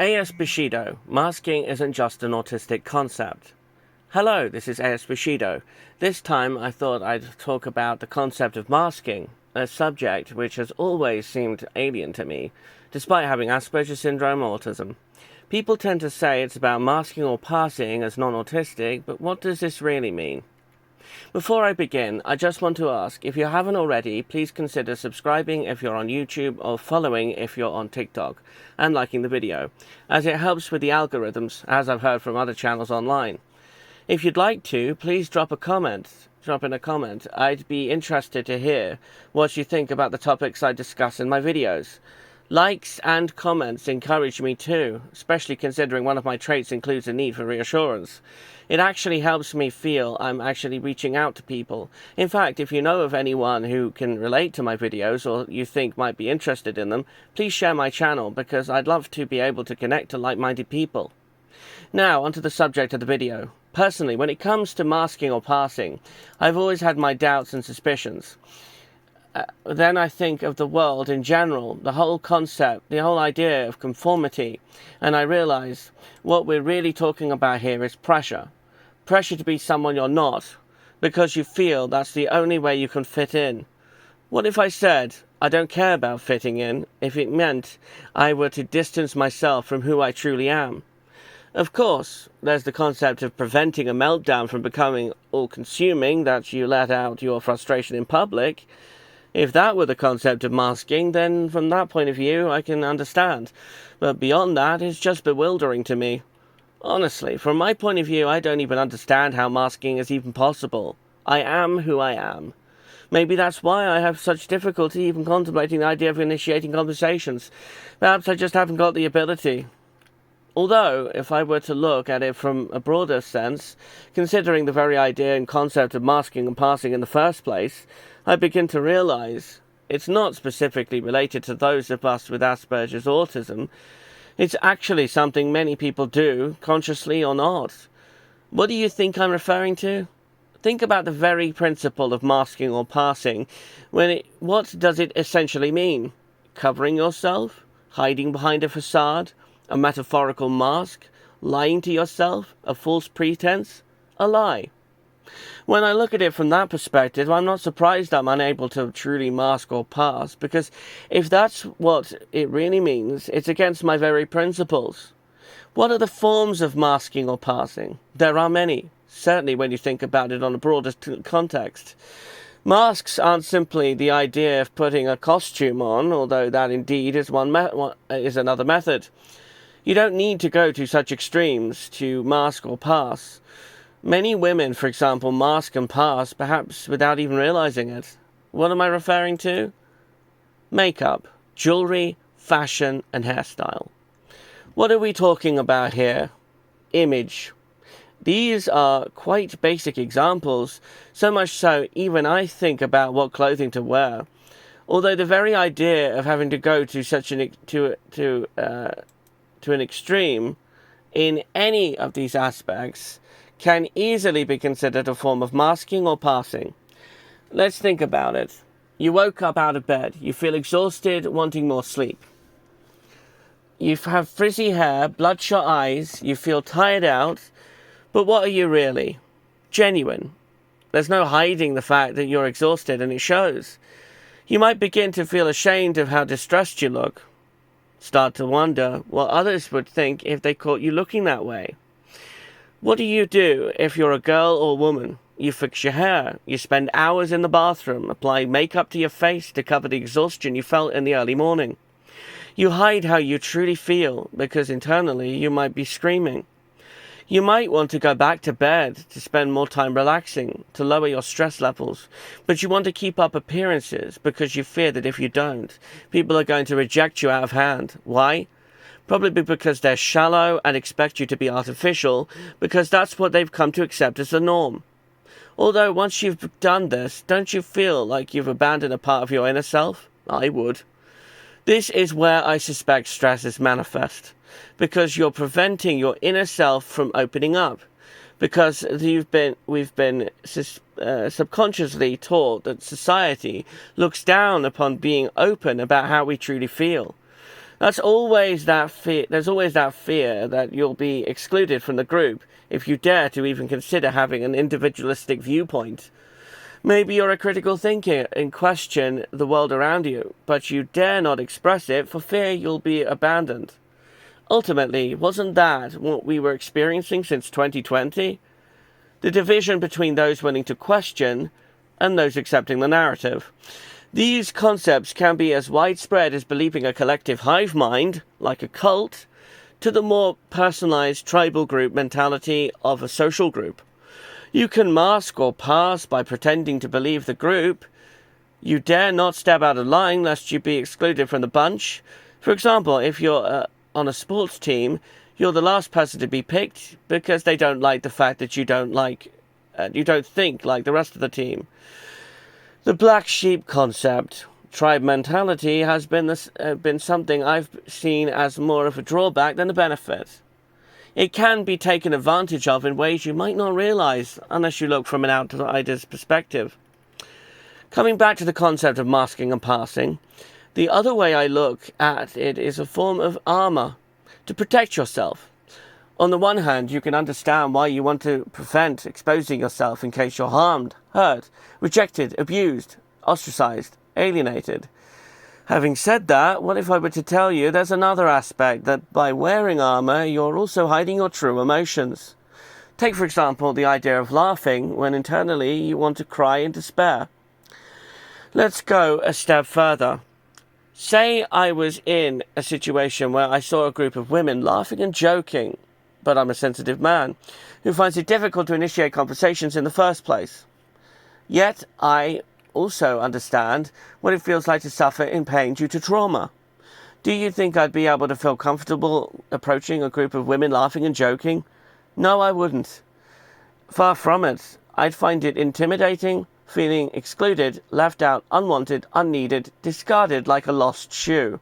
A.S. Bushido, masking isn't just an autistic concept. Hello, this is A.S. Bushido. This time I thought I'd talk about the concept of masking, a subject which has always seemed alien to me, despite having Asperger syndrome or autism. People tend to say it's about masking or passing as non-autistic, but what does this really mean? Before I begin, I just want to ask, if you haven't already, please consider subscribing if you're on YouTube or following if you're on TikTok, and liking the video, as it helps with the algorithms, as I've heard from other channels online. If you'd like to, please drop in a comment. I'd be interested to hear what you think about the topics I discuss in my videos. Likes and comments encourage me too, especially considering one of my traits includes a need for reassurance. It actually helps me feel I'm actually reaching out to people. In fact, if you know of anyone who can relate to my videos or you think might be interested in them, please share my channel because I'd love to be able to connect to like-minded people. Now, onto the subject of the video. Personally, when it comes to masking or passing, I've always had my doubts and suspicions. Then I think of the world in general, the whole concept, the whole idea of conformity, and I realize what we're really talking about here is pressure. Pressure to be someone you're not, because you feel that's the only way you can fit in. What if I said, I don't care about fitting in, if it meant I were to distance myself from who I truly am? Of course, there's the concept of preventing a meltdown from becoming all-consuming, that you let out your frustration in public. If that were the concept of masking, then from that point of view, I can understand. But beyond that, it's just bewildering to me. Honestly, from my point of view, I don't even understand how masking is even possible. I am who I am. Maybe that's why I have such difficulty even contemplating the idea of initiating conversations. Perhaps I just haven't got the ability. Although, if I were to look at it from a broader sense, considering the very idea and concept of masking and passing in the first place, I begin to realize it's not specifically related to those of us with Asperger's autism. It's actually something many people do, consciously or not. What do you think I'm referring to? Think about the very principle of masking or passing. What does it essentially mean? Covering yourself? Hiding behind a facade? A metaphorical mask? Lying to yourself? A false pretense? A lie. When I look at it from that perspective, I'm not surprised I'm unable to truly mask or pass, because if that's what it really means, it's against my very principles. What are the forms of masking or passing? There are many, certainly when you think about it on a broader context. Masks aren't simply the idea of putting a costume on, although that indeed is another method. You don't need to go to such extremes to mask or pass. Many women, for example, mask and pass, perhaps without even realizing it. What am I referring to? Makeup, jewelry, fashion, and hairstyle. What are we talking about here? Image. These are quite basic examples, so much so even I think about what clothing to wear. Although the very idea of having to go to such an extreme in any of these aspects can easily be considered a form of masking or passing. Let's think about it. You woke up out of bed. You feel exhausted, wanting more sleep. You have frizzy hair, bloodshot eyes. You feel tired out. But what are you really? Genuine. There's no hiding the fact that you're exhausted, and it shows. You might begin to feel ashamed of how distressed you look. Start to wonder what others would think if they caught you looking that way. What do you do if you're a girl or woman? You fix your hair. You spend hours in the bathroom, applying makeup to your face to cover the exhaustion you felt in the early morning. You hide how you truly feel because internally you might be screaming. You might want to go back to bed to spend more time relaxing, to lower your stress levels, but you want to keep up appearances because you fear that if you don't, people are going to reject you out of hand. Why? Probably because they're shallow and expect you to be artificial, because that's what they've come to accept as the norm. Although once you've done this, don't you feel like you've abandoned a part of your inner self? I would. This is where I suspect stress is manifest, because you're preventing your inner self from opening up, because we've been subconsciously taught that society looks down upon being open about how we truly feel. There's always that fear that you'll be excluded from the group if you dare to even consider having an individualistic viewpoint. Maybe you're a critical thinker and question the world around you, but you dare not express it for fear you'll be abandoned. Ultimately, wasn't that what we were experiencing since 2020? The division between those willing to question and those accepting the narrative. These concepts can be as widespread as believing a collective hive mind, like a cult, to the more personalized tribal group mentality of a social group. You can mask or pass by pretending to believe the group. You dare not step out of line lest you be excluded from the bunch. For example, if you're on a sports team, you're the last person to be picked because they don't like the fact that you don't think like the rest of the team. The black sheep concept, tribe mentality, has been something I've seen as more of a drawback than a benefit. It can be taken advantage of in ways you might not realize unless you look from an outsider's perspective. Coming back to the concept of masking and passing, the other way I look at it is a form of armor to protect yourself. On the one hand, you can understand why you want to prevent exposing yourself in case you're harmed, hurt, rejected, abused, ostracized, alienated. Having said that, what if I were to tell you there's another aspect, that by wearing armor, you're also hiding your true emotions? Take, for example, the idea of laughing when internally you want to cry in despair. Let's go a step further. Say I was in a situation where I saw a group of women laughing and joking, but I'm a sensitive man who finds it difficult to initiate conversations in the first place. Yet I also understand what it feels like to suffer in pain due to trauma. Do you think I'd be able to feel comfortable approaching a group of women laughing and joking? No, I wouldn't. Far from it. I'd find it intimidating, feeling excluded, left out, unwanted, unneeded, discarded like a lost shoe.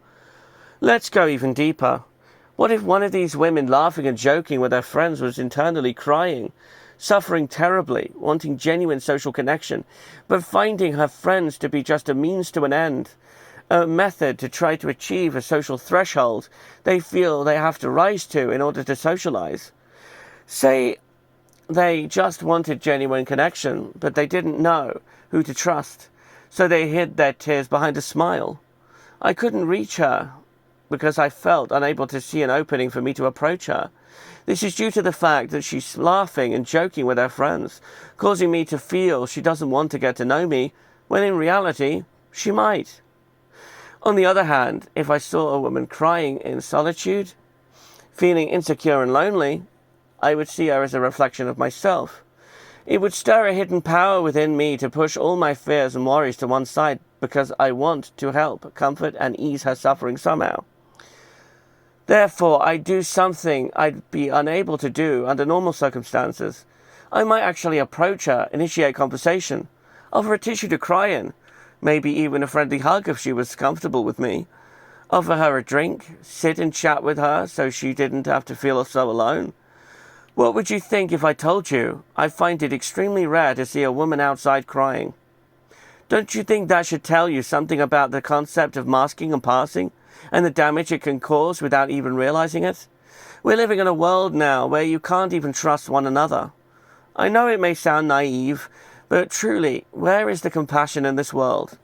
Let's go even deeper. What if one of these women laughing and joking with her friends was internally crying, suffering terribly, wanting genuine social connection, but finding her friends to be just a means to an end, a method to try to achieve a social threshold they feel they have to rise to in order to socialize? Say they just wanted genuine connection, but they didn't know who to trust, so they hid their tears behind a smile. I couldn't reach her because I felt unable to see an opening for me to approach her. This is due to the fact that she's laughing and joking with her friends, causing me to feel she doesn't want to get to know me, when in reality, she might. On the other hand, if I saw a woman crying in solitude, feeling insecure and lonely, I would see her as a reflection of myself. It would stir a hidden power within me to push all my fears and worries to one side because I want to help, comfort, and ease her suffering somehow. Therefore, I do something I'd be unable to do under normal circumstances. I might actually approach her, initiate conversation, offer a tissue to cry in, maybe even a friendly hug if she was comfortable with me, offer her a drink, sit and chat with her so she didn't have to feel so alone. What would you think if I told you I find it extremely rare to see a woman outside crying? Don't you think that should tell you something about the concept of masking and passing, and the damage it can cause without even realizing it? We're living in a world now where you can't even trust one another. I know it may sound naive, but truly, where is the compassion in this world?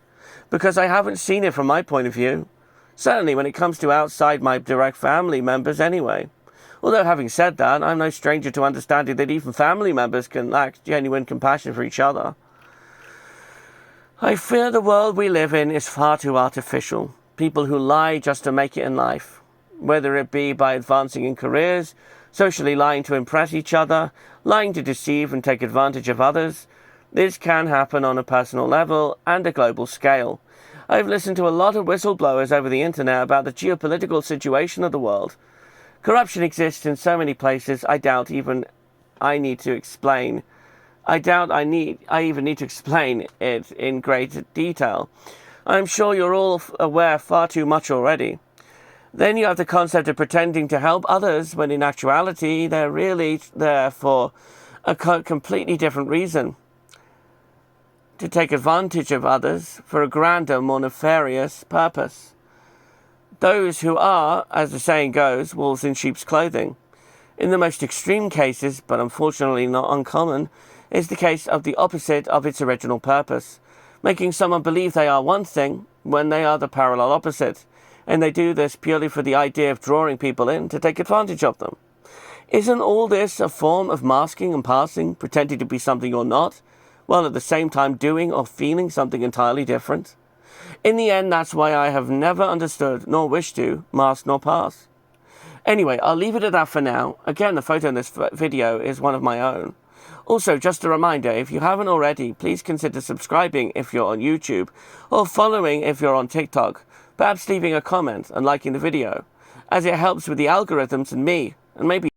Because I haven't seen it from my point of view. Certainly when it comes to outside my direct family members anyway. Although having said that, I'm no stranger to understanding that even family members can lack genuine compassion for each other. I fear the world we live in is far too artificial. People who lie just to make it in life, whether it be by advancing in careers, socially lying to impress each other, lying to deceive and take advantage of others. This can happen on a personal level and a global scale. I've listened to a lot of whistleblowers over the internet about the geopolitical situation of the world. Corruption exists in so many places, I doubt I even need to explain it in great detail. I'm sure you're all aware far too much already. Then you have the concept of pretending to help others when in actuality they're really there for a completely different reason. To take advantage of others for a grander, more nefarious purpose. Those who are, as the saying goes, wolves in sheep's clothing. In the most extreme cases, but unfortunately not uncommon, is the case of the opposite of its original purpose, making someone believe they are one thing when they are the parallel opposite, and they do this purely for the idea of drawing people in to take advantage of them. Isn't all this a form of masking and passing, pretending to be something you're not, while at the same time doing or feeling something entirely different? In the end, that's why I have never understood, nor wished to, mask nor pass. Anyway, I'll leave it at that for now. Again, the photo in this video is one of my own. Also, just a reminder, if you haven't already, please consider subscribing if you're on YouTube, or following if you're on TikTok, perhaps leaving a comment and liking the video, as it helps with the algorithms and me, and maybe